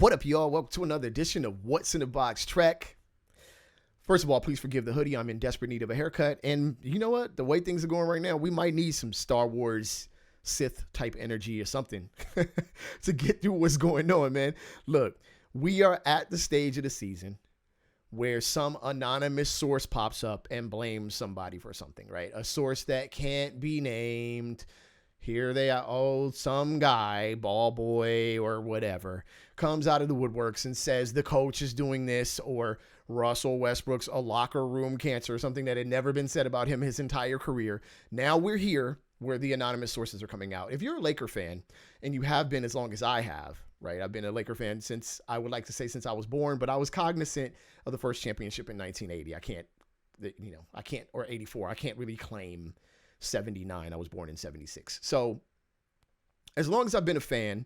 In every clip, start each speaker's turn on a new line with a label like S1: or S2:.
S1: What up, y'all? Welcome to another edition of What's in the Box Trek. First of all, please forgive the hoodie. I'm in desperate need of a haircut. And you know what? The way things are going right now, we might need some Star Wars Sith type energy or something to get through what's going on, man. Look, we are at the stage of the season where some anonymous source pops up and blames somebody for something, right? A source that can't be named. Here they are, some guy, ball boy or whatever, comes out of the woodworks and says the coach is doing this, or Russell Westbrook's a locker room cancer, something that had never been said about him his entire career. Now we're here where the anonymous sources are coming out. If you're a Laker fan, and you have been as long as I have, right? I've been a Laker fan since I was born, but I was cognizant of the first championship in 1980. I can't, or 84. I can't really claim 79. I was born in 76. So as long as I've been a fan,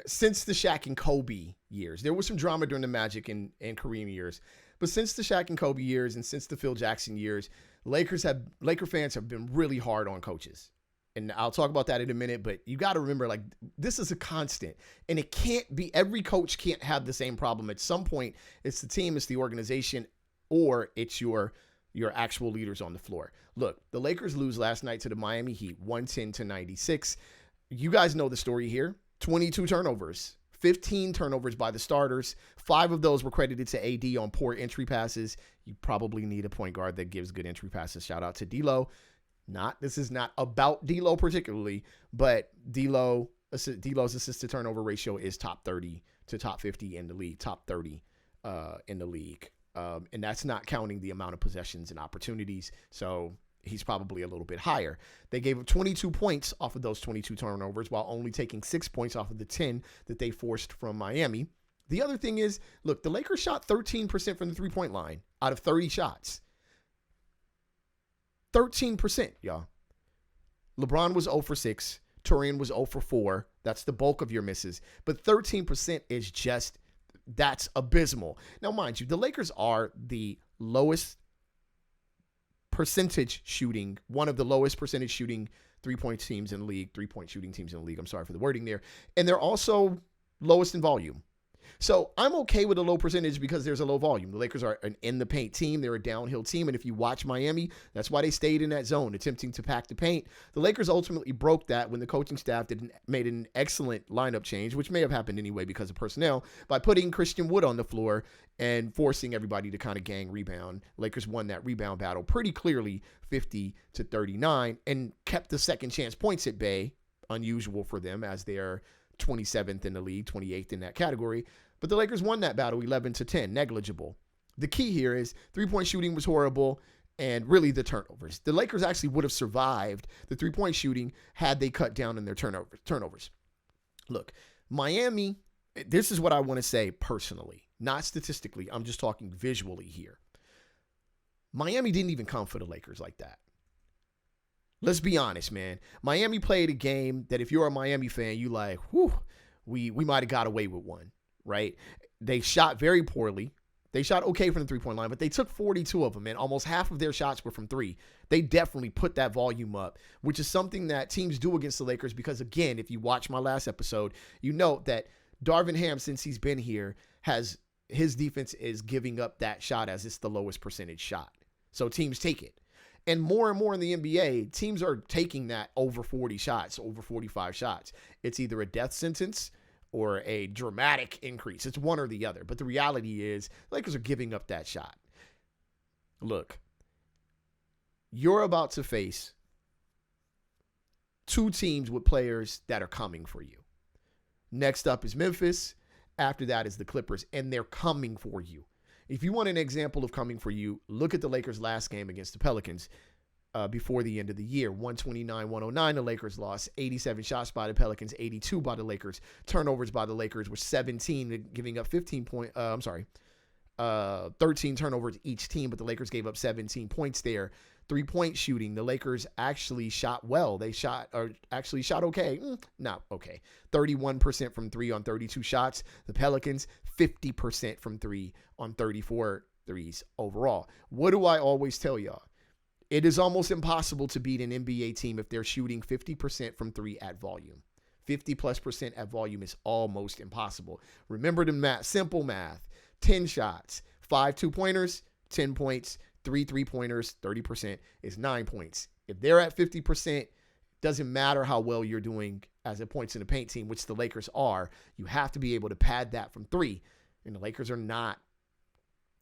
S1: since the Shaq and Kobe years, there was some drama during the Magic and Kareem years, but since the Shaq and Kobe years and since the Phil Jackson years, Laker fans have been really hard on coaches. And I'll talk about that in a minute, but you got to remember, like, this is a constant, and it can't be, every coach can't have the same problem. At some point, it's the team, it's the organization, or it's your actual leaders on the floor. Look, the Lakers lose last night to the Miami Heat, 110-96. You guys know the story here. 22 turnovers, 15 turnovers by the starters. 5 of those were credited to AD on poor entry passes. You probably need a point guard that gives good entry passes. Shout out to D'Lo. This is not about D'Lo particularly, but D'Lo's assist to turnover ratio is top 30 to top 50 in the league, top 30 in the league. And that's not counting the amount of possessions and opportunities. So he's probably a little bit higher. They gave up 22 points off of those 22 turnovers while only taking 6 points off of the 10 that they forced from Miami. The other thing is, look, the Lakers shot 13% from the three-point line out of 30 shots. 13%, y'all. LeBron was 0 for 6. Turian was 0 for 4. That's the bulk of your misses. But 13% is just, that's abysmal. Now, mind you, the Lakers are the lowest percentage shooting, one of the lowest percentage shooting three-point shooting teams in the league. I'm sorry for the wording there. And they're also lowest in volume. So I'm okay with a low percentage because there's a low volume. The Lakers are an in-the-paint team. They're a downhill team. And if you watch Miami, that's why they stayed in that zone, attempting to pack the paint. The Lakers ultimately broke that when the coaching staff made an excellent lineup change, which may have happened anyway because of personnel, by putting Christian Wood on the floor and forcing everybody to kind of gang rebound. Lakers won that rebound battle pretty clearly, 50-39, and kept the second chance points at bay, unusual for them as they're 27th in the league, 28th in that category. But the Lakers won that battle 11-10, negligible. The key here is three-point shooting was horrible, and really the turnovers. The Lakers actually would have survived the three-point shooting had they cut down on their turnovers. Look, Miami, this is what I want to say personally, not statistically. I'm just talking visually here. Miami didn't even come for the Lakers like that. Let's be honest, man. Miami played a game that if you're a Miami fan, you like, whew, we might have got away with one, right? They shot very poorly. They shot okay from the three-point line, but they took 42 of them, and almost half of their shots were from three. They definitely put that volume up, which is something that teams do against the Lakers because, again, if you watch my last episode, you know that Darvin Ham, since he's been here, his defense is giving up that shot as it's the lowest percentage shot. So teams take it. And more in the NBA, teams are taking that over 40 shots, over 45 shots. It's either a death sentence or a dramatic increase. It's one or the other. But the reality is, Lakers are giving up that shot. Look, you're about to face 2 teams with players that are coming for you. Next up is Memphis. After that is the Clippers, and they're coming for you. If you want an example of coming for you, look at the Lakers' last game against the Pelicans before the end of the year. 129-109, the Lakers lost. 87 shots by the Pelicans, 82 by the Lakers. Turnovers by the Lakers were 17, giving up 13 turnovers each team, but the Lakers gave up 17 points there. 3-point shooting, the Lakers actually shot well. They shot okay. Not okay. 31% from 3 on 32 shots. The Pelicans, 50% from 3 on 34 threes overall. What do I always tell y'all? It is almost impossible to beat an NBA team if they're shooting 50% from 3 at volume. 50+% at volume is almost impossible. Remember the math, simple math. 10 shots, 5 2-pointers, 10 points, 3 3-pointers, 30% is 9 points. If they're at 50%, doesn't matter how well you're doing as a points in the paint team, which the Lakers are. You have to be able to pad that from 3. And the Lakers are not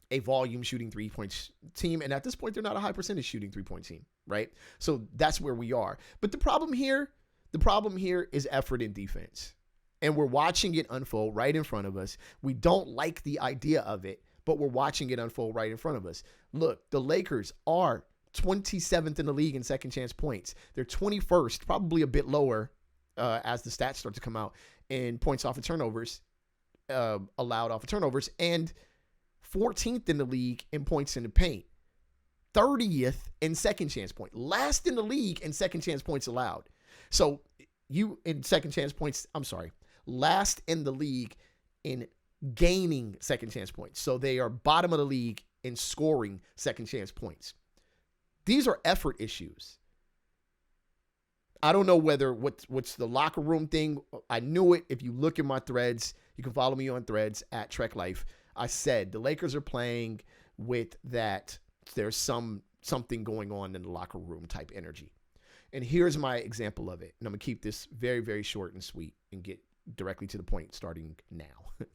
S1: a volume shooting 3-point team. And at this point, they're not a high percentage shooting 3-point team, right? So that's where we are. But the problem here is effort in defense. And we're watching it unfold right in front of us. We don't like the idea of it, but we're watching it unfold right in front of us. Look, the Lakers are 27th in the league in second chance points. They're 21st, probably a bit lower as the stats start to come out, in points off of turnovers, allowed off of turnovers, and 14th in the league in points in the paint. 30th in second chance point. Last in the league in second chance points allowed. So last in the league in gaining second chance points. So they are bottom of the league in scoring second chance points. These are effort issues. I don't know what's the locker room thing. I knew it. If you look at my threads, you can follow me on threads at Trek Life. I said the Lakers are playing with that. There's something going on in the locker room type energy. And here's my example of it. And I'm going to keep this very, very short and sweet and get directly to the point starting now.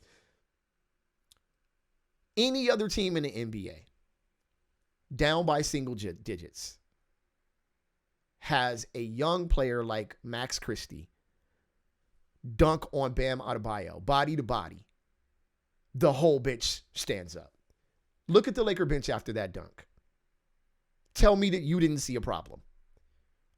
S1: Any other team in the NBA down by single digits has a young player like Max Christie dunk on Bam Adebayo, body to body. The whole bench stands up. Look at the Laker bench after that dunk. Tell me that you didn't see a problem.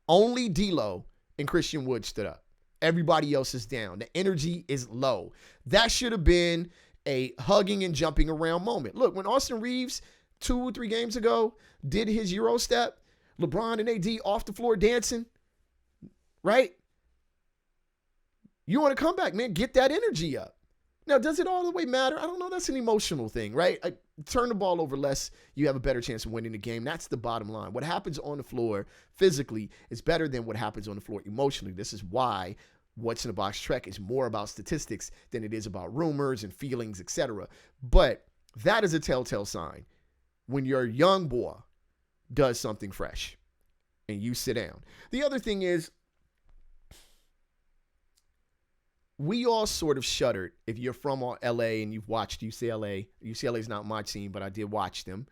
S1: Only D'Lo and Christian Wood stood up. Everybody else is down. The energy is low. That should have been a hugging and jumping around moment. Look, when Austin Reeves 2 or 3 games ago did his Euro step, LeBron and AD off the floor dancing, right? You want to come back, man, get that energy up. Now, does it all the way matter? I don't know. That's an emotional thing, right? Turn the ball over less, you have a better chance of winning the game. That's the bottom line. What happens on the floor physically is better than what happens on the floor emotionally. This is why What's in the Box Trek is more about statistics than it is about rumors and feelings, etc. But that is a telltale sign when your young boy does something fresh and you sit down. The other thing is, we all sort of shuddered. If you're from LA and you've watched UCLA is not my team, but I did watch them.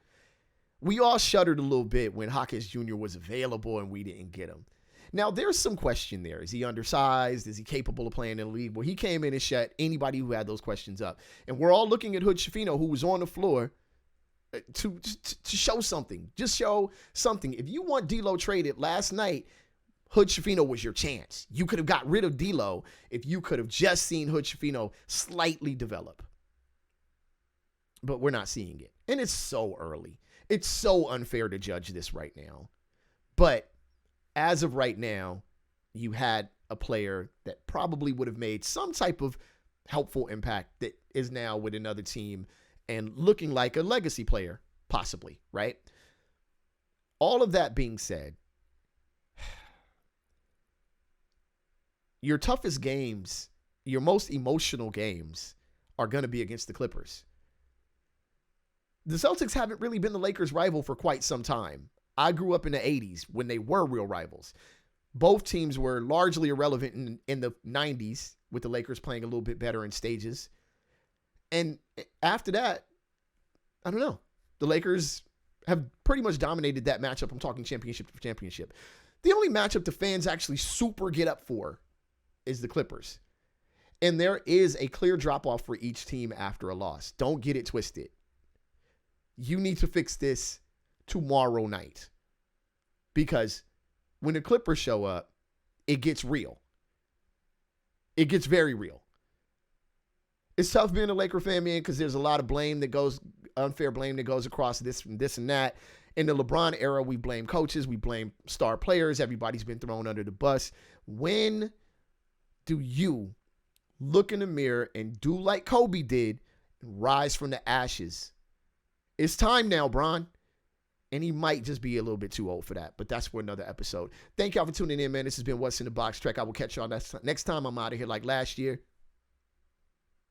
S1: We all shuddered a little bit when Hawkins Jr. was available and we didn't get him. Now, there's some question there. Is he undersized? Is he capable of playing in the league? Well, he came in and shut anybody who had those questions up. And we're all looking at Hood Schifino, who was on the floor, to show something. Just show something. If you want D'Lo traded last night, Hood Schifino was your chance. You could have got rid of D'Lo if you could have just seen Hood Schifino slightly develop. But we're not seeing it. And it's so early. It's so unfair to judge this right now. But as of right now, you had a player that probably would have made some type of helpful impact that is now with another team and looking like a legacy player, possibly, right? All of that being said, your toughest games, your most emotional games are going to be against the Clippers. The Celtics haven't really been the Lakers' rival for quite some time. I grew up in the 80s when they were real rivals. Both teams were largely irrelevant in the 90s, with the Lakers playing a little bit better in stages. And after that, I don't know. The Lakers have pretty much dominated that matchup. I'm talking championship to championship. The only matchup the fans actually super get up for is the Clippers. And there is a clear drop-off for each team after a loss. Don't get it twisted. You need to fix this tomorrow night. Because when the Clippers show up, it gets real. It gets very real. It's tough being a Laker fan, man, because there's a lot of unfair blame that goes across this and that. In the LeBron era, we blame coaches, we blame star players, everybody's been thrown under the bus. When do you look in the mirror and do like Kobe did and rise from the ashes? It's time now, Bron. And he might just be a little bit too old for that. But that's for another episode. Thank y'all for tuning in, man. This has been What's in the Box Trek. I will catch y'all next time. I'm out of here like last year.